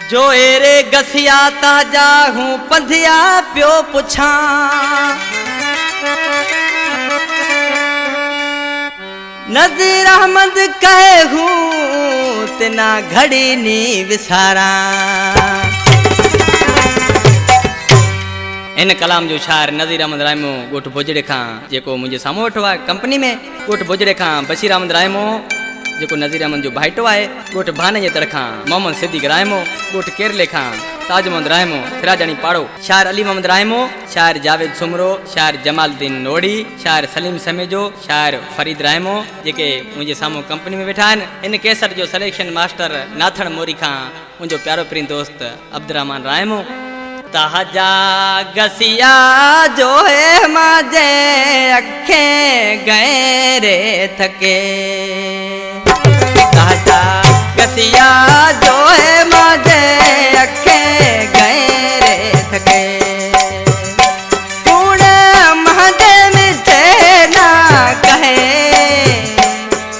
जो एरे गसिया ताजा हूँ पंधिया प्यो पुछा नज़ीर अहमद कहे हूँ तना घड़ी नी विसारा। इन कलाम जो शायर नज़ीर अहमद रायमो गोठ भोजड़े खां जेको मुझे सामू वेठो आहे कंपनी में गोठ भोजड़े खां बशीर अहमद रायमो जेको नज़ीर अहमद जो भाइटो आहे गोठ भाने जे तर खां मोहम्मद सिद्दीक रायमो गोठ केरले खां ताज मोहम्मद रायमो फिराजानी पाड़ो शायर अली मोहम्मद रायमो शायर जावेद सुमरो शायर जमालुद्दीन नोड़ी शायर सलीम समेजो शायर फरीद रायमो जेके मुझे सामू कंपनी में वेठा आहिनि। इन कैसेट जो सिलेक्शन मास्टर नाथण मोरी खां मुंहिंजो प्यारो प्रिय दोस्त अब्दुर्रहमान रायमो। ताजा गसिया जो है माजे अखे गए रे थके ताजा गसिया जो है माजे अखे गए रे थके कूड़े महदे मिठे ना कहे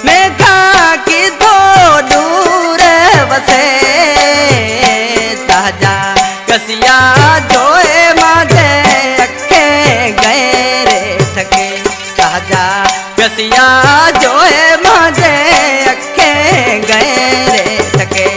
मैं खा की तो दूर बसे ताजा गसिया जो है माजे अखे गए रे थके ताजा गसिया जो है माजे अखे गए रे थके।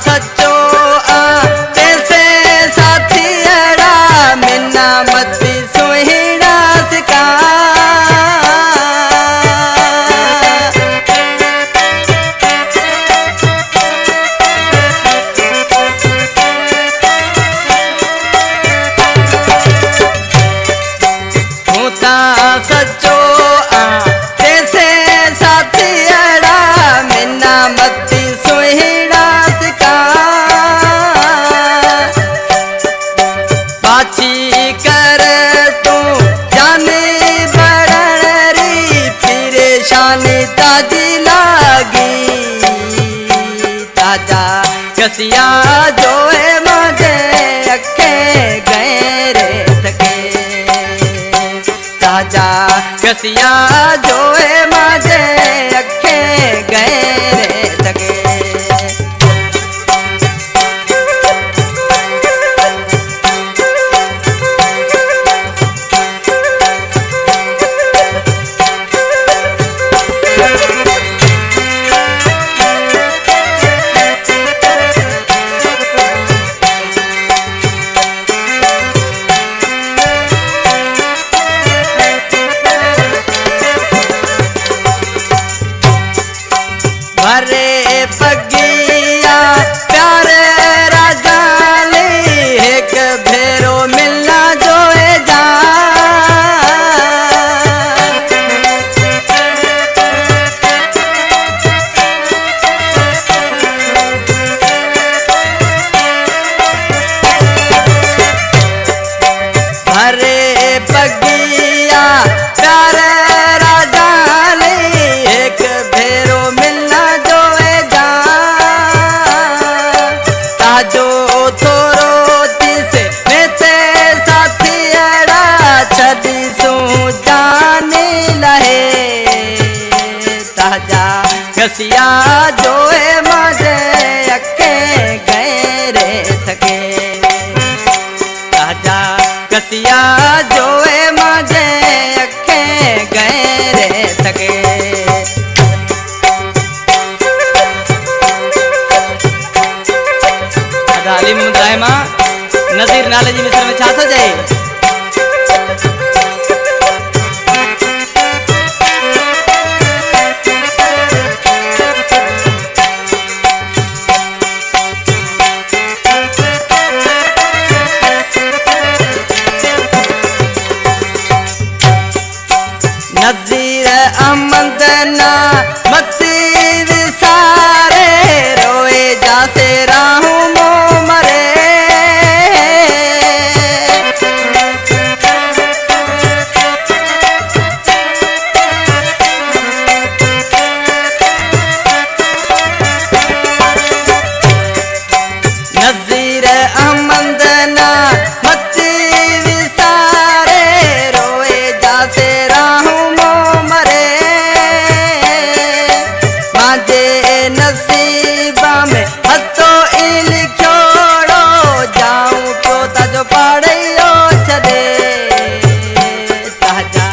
सचो जैसे साथी अड़ा मिना मती सुहिड़ा सिका होता सचो जैसे साथी अड़ा मिना मती सुहिड़ा कर तू जाने बड़ी परेशानी ताजी लागी ताजा गसिया जो है माजे अखे गए रे थके ताजा गसिया जो है माजे अखे गए रे थके। भरे पगिया प्यारे राजा ले एक भेरो मिलना जो है जा भरे पगिया प्यारे राजा ले एक भेरो जो थोरो तिसे मेते साथी अड़ा छदी सू जाने लहे ताजा गसिया जो है माजे अखे गए रे थके ताजा गसिया जो है माजे अखे गए रे थके। अली मोहम्मद रायमा नज़ीर नाले जी मिस्र में छा थो जाए नज़ीर अहमद ना मती विसारे रोए जासे राहूं मो मरे नज़ीर अहमद ना मती विसारे रोए जासे राहूं मो मरे मांजे नसीबा में हथो ई लिखोड़ो जाऊं पियो ताजो पढ़ियो छॾे ताजा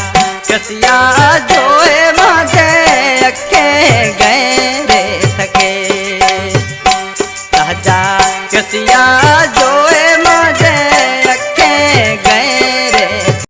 कसिया जोए मांजे अखे गए रे थके ताजा कसिया